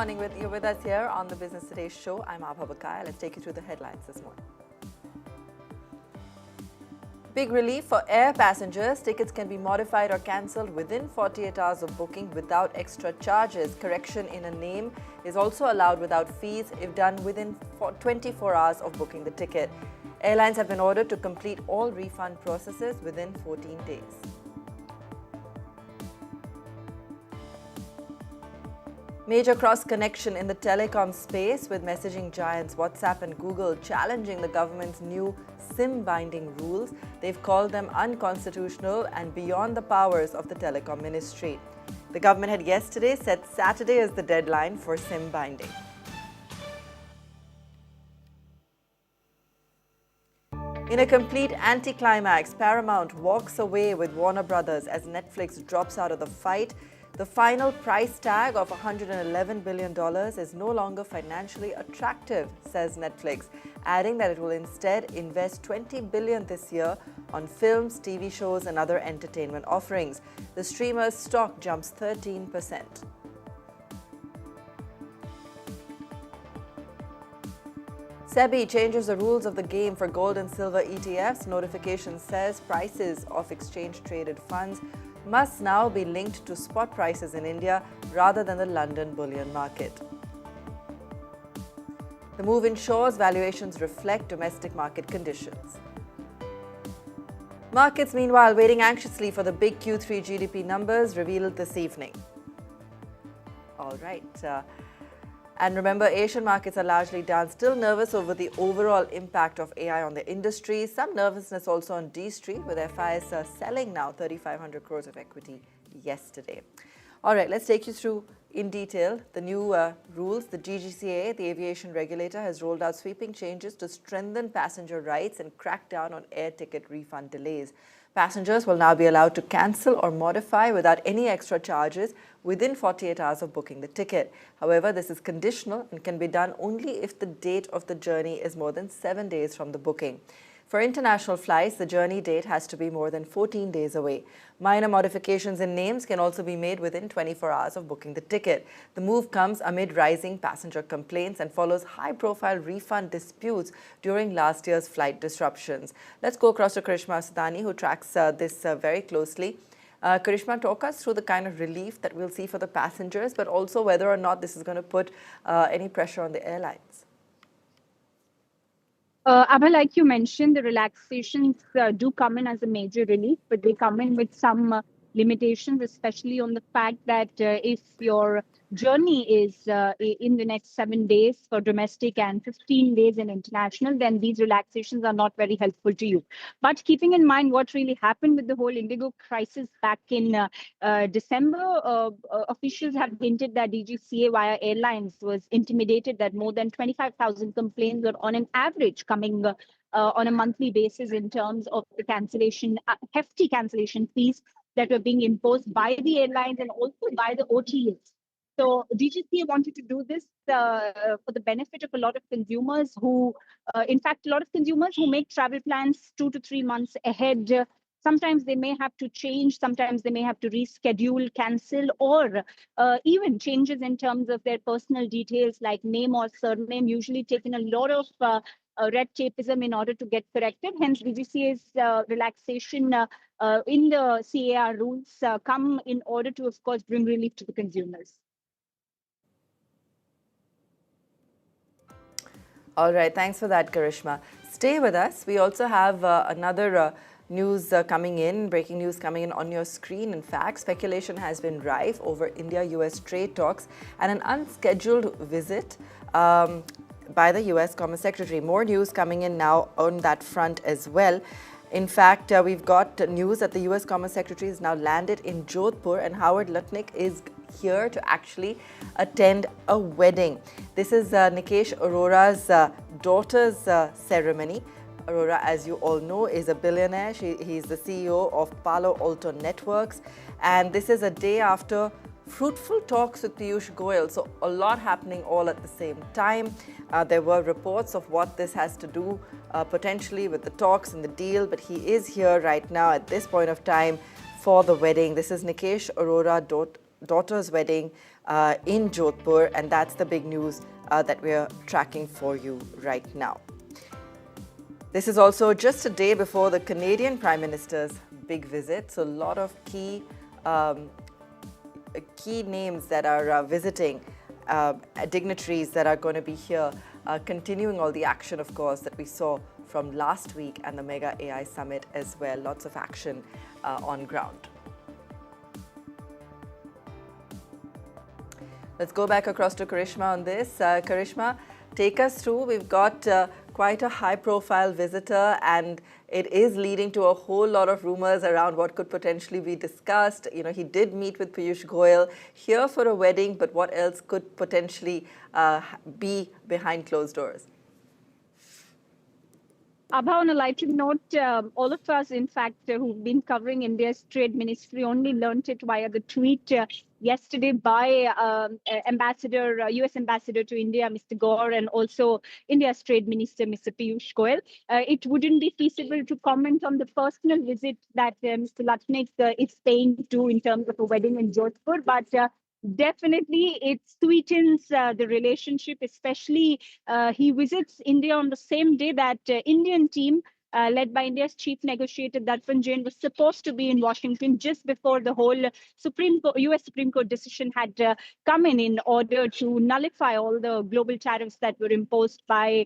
morning. You're with us here on the Business Today show. I'm Abha Bakaya. Let's take you through the headlines this morning. Big relief for air passengers. Tickets can be modified or cancelled within 48 hours of booking without extra charges. Correction in a name is also allowed without fees if done within 24 hours of booking the ticket. Airlines have been ordered to complete all refund processes within 14 days. Major cross-connection in the telecom space with messaging giants WhatsApp and Google challenging the government's new SIM-binding rules. They've called them unconstitutional and beyond the powers of the telecom ministry. The government had yesterday set Saturday as the deadline for SIM binding. In a complete anticlimax, Paramount walks away with Warner Brothers as Netflix drops out of the fight. The final price tag of $111 billion is no longer financially attractive, says Netflix, adding that it will instead invest $20 billion this year on films, TV shows and other entertainment offerings. The streamer's stock jumps 13%. SEBI changes the rules of the game for gold and silver ETFs. Notification says prices of exchange-traded funds must now be linked to spot prices in India rather than the London bullion market. The move ensures valuations reflect domestic market conditions. Markets, meanwhile, waiting anxiously for the big Q3 GDP numbers revealed this evening. All right. And remember, Asian markets are largely down, still nervous over the overall impact of AI on the industry. Some nervousness also on D Street, with FIs selling now 3,500 crores of equity yesterday. All right, let's take you through in detail the new rules. The DGCA, the aviation regulator, has rolled out sweeping changes to strengthen passenger rights and crack down on air ticket refund delays. Passengers will now be allowed to cancel or modify without any extra charges within 48 hours of booking the ticket. However, this is conditional and can be done only if the date of the journey is more than 7 days from the booking. For international flights, the journey date has to be more than 14 days away. Minor modifications in names can also be made within 24 hours of booking the ticket. The move comes amid rising passenger complaints and follows high-profile refund disputes during last year's flight disruptions. Let's go across to Karishma Sudani, who tracks this very closely. Karishma, talk us through the kind of relief that we'll see for the passengers, but also whether or not this is going to put any pressure on the airlines. Abha, like you mentioned, the relaxations do come in as a major relief, but they come in with some limitations, especially on the fact that if your journey is in the next 7 days for domestic and 15 days in international, then these relaxations are not very helpful to you. But keeping in mind what really happened with the whole Indigo crisis back in December, officials have hinted that DGCA via airlines was intimidated that more than 25,000 complaints were on an average coming on a monthly basis in terms of the cancellation, hefty cancellation fees that were being imposed by the airlines and also by the OTAs. So DGCA wanted to do this for the benefit of a lot of consumers who, in fact, a lot of consumers who make travel plans 2 to 3 months ahead. Sometimes they may have to change, sometimes they may have to reschedule, cancel, or even changes in terms of their personal details like name or surname, usually taking a lot of red tapeism in order to get corrected. Hence, DGCA's relaxation in the CAR rules come in order to, of course, bring relief to the consumers. All right, thanks for that, Karishma. Stay with us. We also have another news coming in, breaking news coming in on your screen. In fact, speculation has been rife over India-US trade talks and an unscheduled visit by the US Commerce Secretary. More news coming in now on that front as well. In fact, we've got news that the US Commerce Secretary has now landed in Jodhpur and Howard Lutnick is here to actually attend a wedding. This is Nikesh Arora's daughter's ceremony. Arora, as you all know, is a billionaire. He's the CEO of Palo Alto Networks. And this is a day after fruitful talks with Piyush Goyal. So a lot happening all at the same time. There were reports of what this has to do potentially with the talks and the deal. But he is here right now at this point of time for the wedding. This is Nikesh Arora daughter's wedding in Jodhpur, and that's the big news that we're tracking for you right now. This is also just a day before the Canadian Prime Minister's big visit, so a lot of key names that are visiting, dignitaries that are going to be here, continuing all the action, of course, that we saw from last week and the Mega AI Summit as well. Lots of action on ground. Let's go back across to Karishma on this. Karishma, take us through. We've got quite a high-profile visitor, and it is leading to a whole lot of rumors around what could potentially be discussed. You know, he did meet with Piyush Goyal here for a wedding, but what else could potentially be behind closed doors? Abha, on a lighter note, all of us, in fact, who've been covering India's trade ministry only learnt it via the tweet yesterday by US Ambassador to India, Mr. Gore, and also India's Trade Minister, Mr. Piyush Goyal. It wouldn't be feasible to comment on the personal visit that Mr. Latnik is paying to in terms of a wedding in Jodhpur, but definitely it sweetens the relationship, especially he visits India on the same day that Indian team led by India's chief negotiator Darpan Jain was supposed to be in Washington just before the whole US Supreme Court decision had come in order to nullify all the global tariffs that were imposed by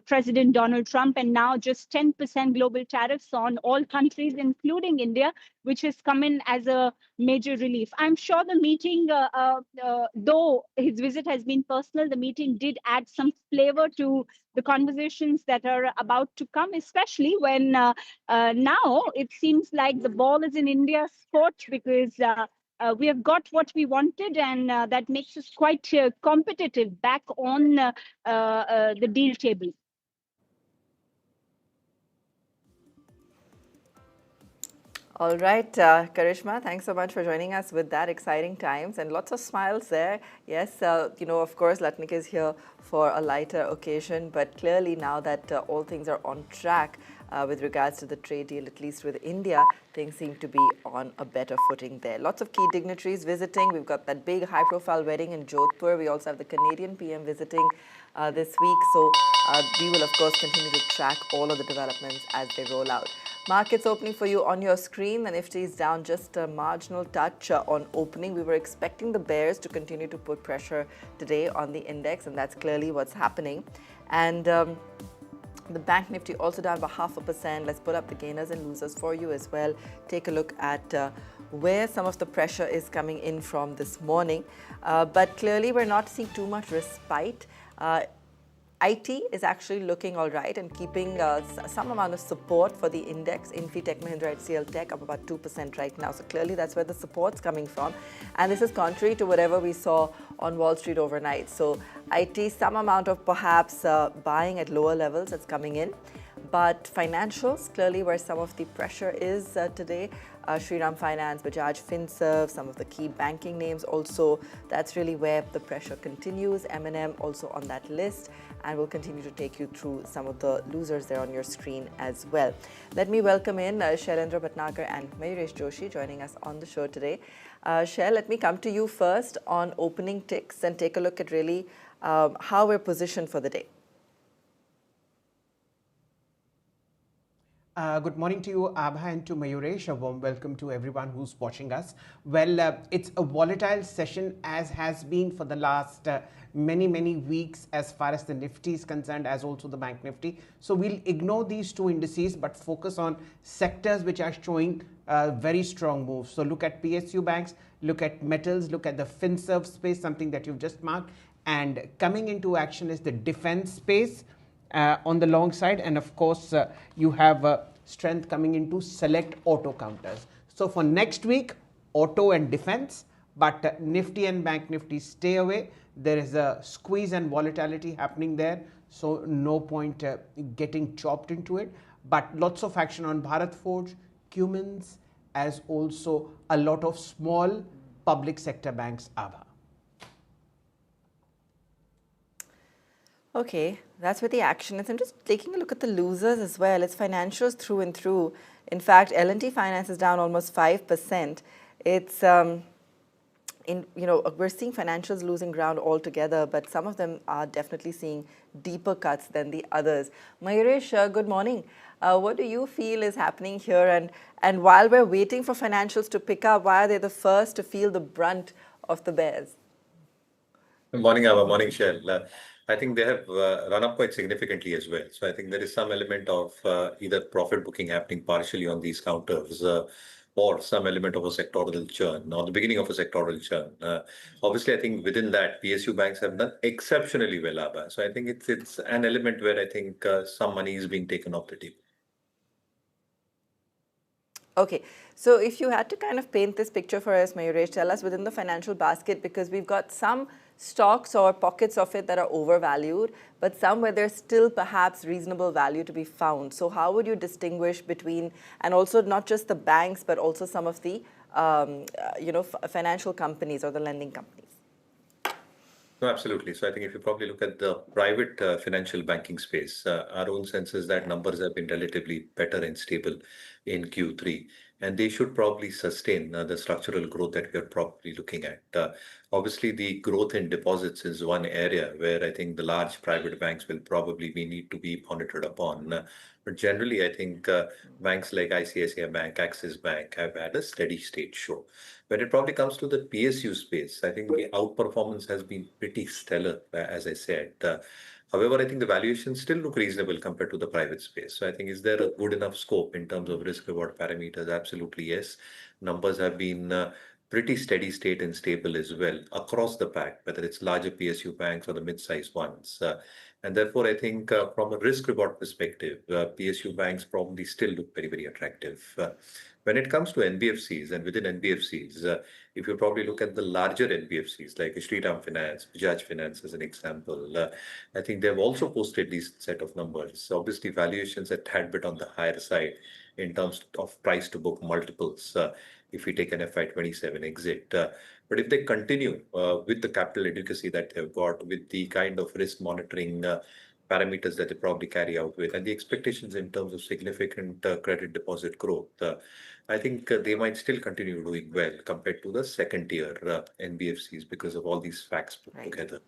President Donald Trump, and now just 10% global tariffs on all countries, including India, which has come in as a major relief. I'm sure the meeting, though his visit has been personal, the meeting did add some flavor to the conversations that are about to come, especially when now it seems like the ball is in India's court, because we have got what we wanted, and that makes us quite competitive back on the deal table. All right, Karishma, thanks so much for joining us with that. Exciting times and lots of smiles there. Yes, you know, of course, Latnik is here for a lighter occasion, but clearly now that all things are on track with regards to the trade deal, at least with India, things seem to be on a better footing there. Lots of key dignitaries visiting. We've got that big high-profile wedding in Jodhpur. We also have the Canadian PM visiting this week. So we will, of course, continue to track all of the developments as they roll out. Markets opening for you on your screen. The Nifty is down just a marginal touch on opening. We were expecting the bears to continue to put pressure today on the index, and that's clearly what's happening. And the Bank Nifty also down by 0.5%. Let's pull up the gainers and losers for you as well. Take a look at where some of the pressure is coming in from this morning. But clearly, we're not seeing too much respite. IT is actually looking all right and keeping some amount of support for the index. Infitech, Mahindra, HCL Tech up about 2% right now. So clearly that's where the support's coming from. And this is contrary to whatever we saw on Wall Street overnight. So IT, some amount of perhaps buying at lower levels that's coming in. But financials, clearly where some of the pressure is today. Shriram Finance, Bajaj Finserv, some of the key banking names also. That's really where the pressure continues. M&M also on that list. And we'll continue to take you through some of the losers there on your screen as well. Let me welcome in Shailendra Bhatnagar and Mayuresh Joshi joining us on the show today. Shail, let me come to you first on opening ticks and take a look at really how we're positioned for the day. Good morning to you, Abha, and to Mayuresh. A warm welcome to everyone who's watching us. Well, it's a volatile session, as has been for the last many weeks as far as the Nifty is concerned, as also the Bank Nifty. So we'll ignore these two indices but focus on sectors which are showing very strong moves. So look at PSU banks, look at metals, look at the FinServ space, something that you've just marked. And coming into action is the defense space on the long side, and of course you have strength coming into select auto counters. So for next week, auto and defense, but Nifty and Bank Nifty stay away. There is a squeeze and volatility happening there, so no point getting chopped into it. But lots of action on Bharat Forge, Cummins, as also a lot of small public sector banks, Abha. Okay, that's where the action is. I'm just taking a look at the losers as well. It's financials through and through. In fact, L&T Finance is down almost 5%. It's we're seeing financials losing ground altogether, but some of them are definitely seeing deeper cuts than the others. Mayuresh, good morning. What do you feel is happening here? And while we're waiting for financials to pick up, why are they the first to feel the brunt of the bears? Good morning, Ava. Morning, Shell. I think they have run up quite significantly as well. So I think there is some element of either profit booking happening partially on these counters or some element of a sectoral churn or the beginning of a sectoral churn. Obviously, I think within that, PSU banks have done exceptionally well, Ava. So I think it's an element where I think some money is being taken off the table. Okay, so if you had to kind of paint this picture for us, Mayuresh, tell us within the financial basket, because we've got some stocks or pockets of it that are overvalued, but some where there's still perhaps reasonable value to be found. So how would you distinguish between, and also not just the banks, but also some of the, financial companies or the lending companies? No, absolutely. So I think if you probably look at the private financial banking space, our own sense is that numbers have been relatively better and stable in Q3, and they should probably sustain the structural growth that we are probably looking at. Obviously, the growth in deposits is one area where I think the large private banks will probably be need to be monitored upon. But generally, I think banks like ICICI Bank, Axis Bank have had a steady state show. When it probably comes to the PSU space, I think the outperformance has been pretty stellar, as I said. However, I think the valuations still look reasonable compared to the private space. So I think, is there a good enough scope in terms of risk reward parameters? Absolutely, yes. Numbers have been pretty steady state and stable as well across the pack, whether it's larger PSU banks or the mid-sized ones. And therefore, I think from a risk reward perspective, PSU banks probably still look very, very attractive. When it comes to NBFCs and within NBFCs, if you probably look at the larger NBFCs like Shriram Finance, Bajaj Finance as an example, I think they've also posted these set of numbers. So obviously, valuations are a tad bit on the higher side in terms of price to book multiples if we take an FY27 exit. But if they continue with the capital adequacy that they've got, with the kind of risk monitoring parameters that they probably carry out with, and the expectations in terms of significant credit deposit growth, I think they might still continue doing well compared to the second tier NBFCs because of all these facts put together.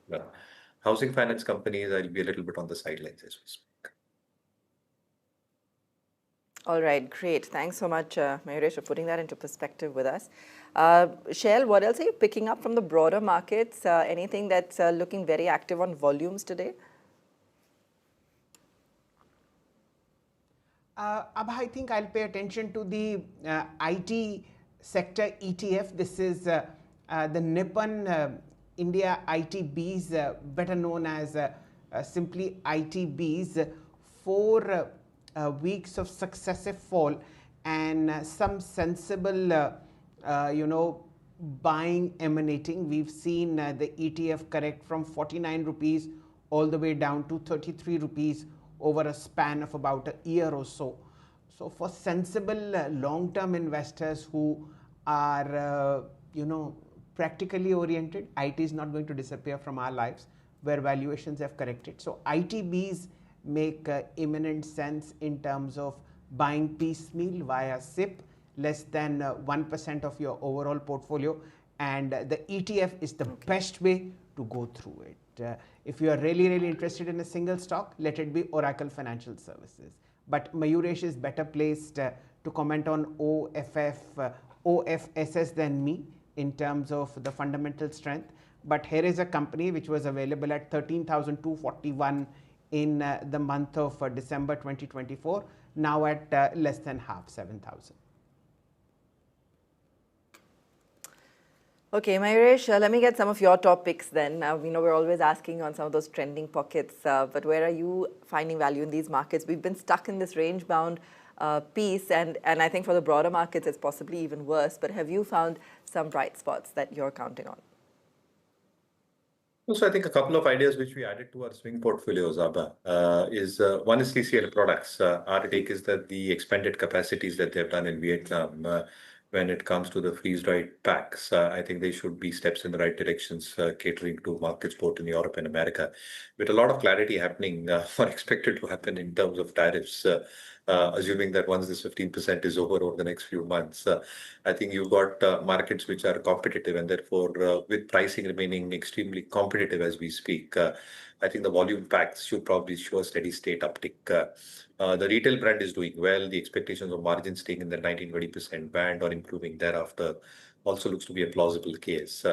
Housing finance companies, I'll be a little bit on the sidelines as we speak. All right, great. Thanks so much, Mayuresh, for putting that into perspective with us. Shell, what else are you picking up from the broader markets? Anything that's looking very active on volumes today? Abha, I think I'll pay attention to the IT sector ETF. This is the Nippon India ITBs, better known as simply ITBs. 4 weeks of successive fall and some sensible, buying emanating. We've seen the ETF correct from 49 rupees all the way down to 33 rupees over a span of about a year or so. So for sensible long-term investors who are, practically oriented, IT is not going to disappear from our lives where valuations have corrected. So ITBs make imminent sense in terms of buying piecemeal via SIP, less than 1% of your overall portfolio, and the ETF is the best way to go through it. If you are really, really interested in a single stock, let it be Oracle Financial Services. But Mayuresh is better placed to comment on OFSS than me in terms of the fundamental strength. But here is a company which was available at 13,241 in the month of December 2024, now at less than half, 7,000. Okay, Mayuresh, let me get some of your top picks then. We're always asking on some of those trending pockets, but where are you finding value in these markets? We've been stuck in this range-bound piece, and I think for the broader markets, it's possibly even worse. But have you found some bright spots that you're counting on? So I think a couple of ideas which we added to our swing portfolios, Abha, is one is TCL products. Our take is that the expanded capacities that they've done in Vietnam when it comes to the freeze-dried packs. I think they should be steps in the right directions, catering to markets both in Europe and America, with a lot of clarity happening or expected to happen in terms of tariffs. Assuming that once this 15% is over the next few months, I think you've got markets which are competitive, and therefore, with pricing remaining extremely competitive as we speak, I think the volume packs should probably show a steady state uptick. The retail brand is doing well. The expectations of margins staying in the 19-20% band or improving thereafter also looks to be a plausible case.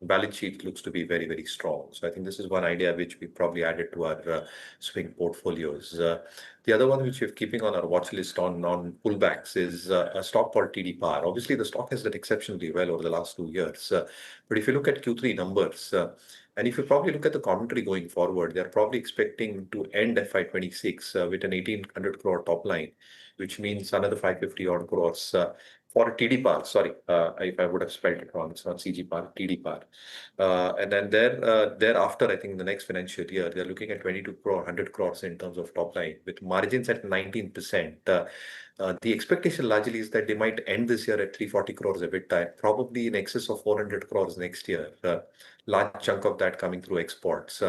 Balance sheet looks to be very, very strong. So I think this is one idea which we probably added to our swing portfolios. The other one which we're keeping on our watch list on pullbacks is a stock called TD Power. Obviously, the stock has done exceptionally well over the last 2 years. But if you look at Q3 numbers, and if you probably look at the commentary going forward, they're probably expecting to end FY26 with an 1,800 crore top line, which means another 550 odd crores for TD Power. Sorry, if I would have spelled it wrong, it's not CG Power, TD Power. And then thereafter, I think the next financial year, they're looking at 22 crore, 100 crores in terms of top line with margins at 19%. The expectation largely is that they might end this year at 340 crores EBITDA, probably in excess of 400 crores next year. Large chunk of that coming through exports.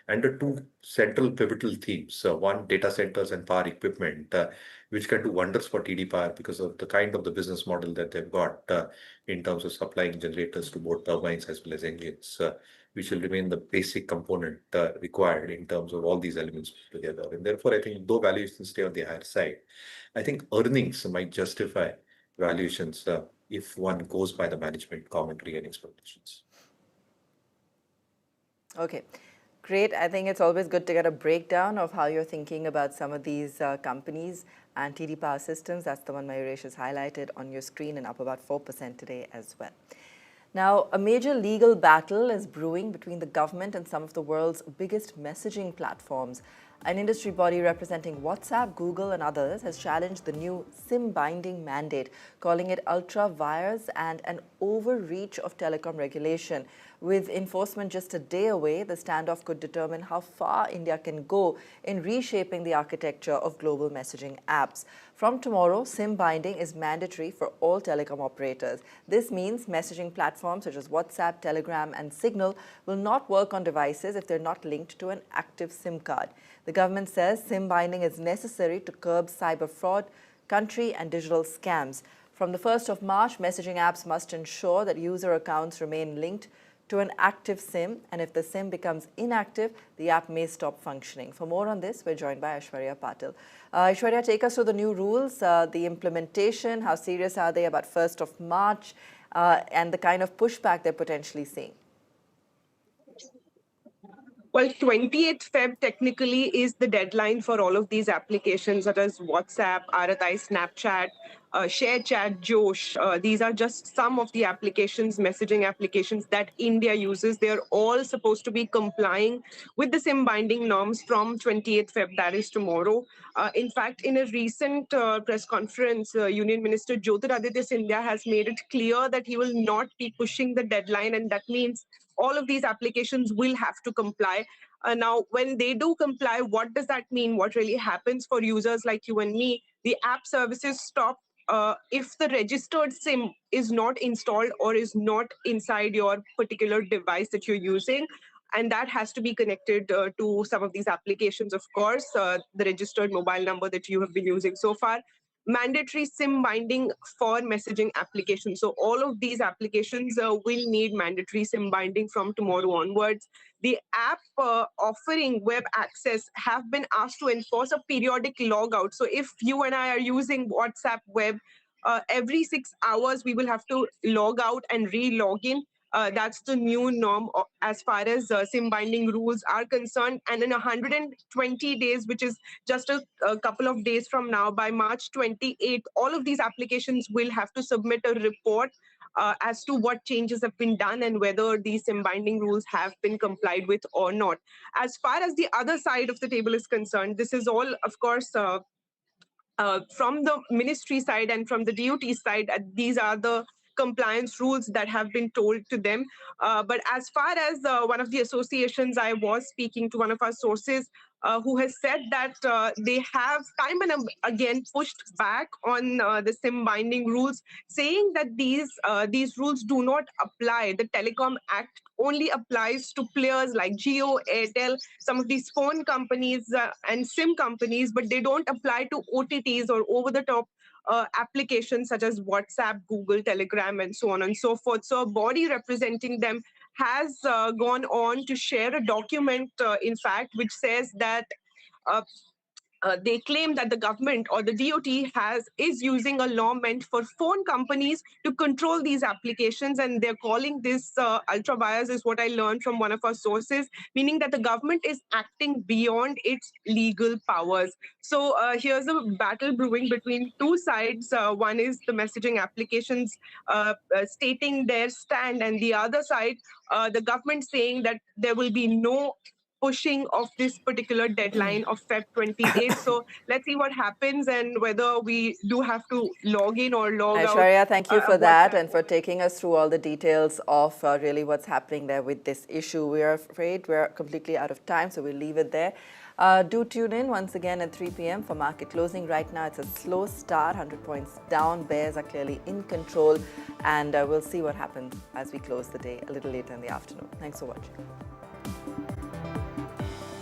And the two central pivotal themes, one, data centers and power equipment, which can do wonders for TD Power because of the kind of the business model that they've got in terms of supplying generators to both turbines as well as engines, which will remain the basic component required in terms of all these elements together. And therefore, I think though valuations stay on the higher side, I think earnings might justify valuations if one goes by the management commentary and expectations. Okay, great. I think it's always good to get a breakdown of how you're thinking about some of these companies. And TD Power Systems, that's the one Mayuresh has highlighted on your screen and up about 4% today as well. Now, a major legal battle is brewing between the government and some of the world's biggest messaging platforms. An industry body representing WhatsApp, Google and others has challenged the new SIM binding mandate, calling it ultra vires and an overreach of telecom regulation. With enforcement just a day away, the standoff could determine how far India can go in reshaping the architecture of global messaging apps. From tomorrow, SIM binding is mandatory for all telecom operators. This means messaging platforms such as WhatsApp, Telegram and Signal will not work on devices if they're not linked to an active SIM card. The government says SIM binding is necessary to curb cyber fraud, country and digital scams. From the 1st of March, messaging apps must ensure that user accounts remain linked to an active SIM, and if the SIM becomes inactive, the app may stop functioning. For more on this, we're joined by Aishwarya Patil. Aishwarya, take us through the new rules, the implementation, how serious are they about 1st of March, and the kind of pushback they're potentially seeing. Well, 28th Feb technically is the deadline for all of these applications such as WhatsApp, RTI, Snapchat, ShareChat, Josh. These are just some of the applications, messaging applications that India uses. They're all supposed to be complying with the SIM binding norms from 28th Feb, that is tomorrow. In fact, in a recent press conference, Union Minister Jyotiraditya Scindia has made it clear that he will not be pushing the deadline, and that means all of these applications will have to comply. Now, when they do comply, what does that mean? What really happens for users like you and me? The app services stop if the registered SIM is not installed or is not inside your particular device that you're using. And that has to be connected to some of these applications, of course, the registered mobile number that you have been using so far. Mandatory SIM binding for messaging applications. So all of these applications will need mandatory SIM binding from tomorrow onwards. The app offering web access have been asked to enforce a periodic logout. So if you and I are using WhatsApp web, every 6 hours we will have to log out and re-log in. That's the new norm as far as SIM binding rules are concerned. And in 120 days, which is just a couple of days from now, by March 28th, all of these applications will have to submit a report as to what changes have been done and whether these SIM binding rules have been complied with or not. As far as the other side of the table is concerned, this is all, of course, from the ministry side and from the DUT side, these are the compliance rules that have been told to them. But as far as one of the associations, I was speaking to one of our sources, who has said that they have time and again pushed back on the SIM binding rules, saying that these rules do not apply. The Telecom Act only applies to players like Jio, Airtel, some of these phone companies and SIM companies, but they don't apply to OTTs or over-the-top applications such as WhatsApp, Google, Telegram, and so on and so forth. So a body representing them has gone on to share a document, in fact, which says that uh, they claim that the government or the DOT is using a law meant for phone companies to control these applications, and they're calling this ultra bias, is what I learned from one of our sources, meaning that the government is acting beyond its legal powers. So here's a battle brewing between two sides. One is the messaging applications stating their stand, and the other side, the government saying that there will be no pushing of this particular deadline of Feb 28th. So let's see what happens and whether we do have to log in or log out. Aishwarya, thank you for that WhatsApp. and for taking us through all the details of really what's happening there with this issue. We are afraid we're completely out of time, so we'll leave it there. Do tune in once again at 3 p.m. for market closing. Right now, it's a slow start, 100 points down. Bears are clearly in control, and we'll see what happens as we close the day a little later in the afternoon. Thanks for watching.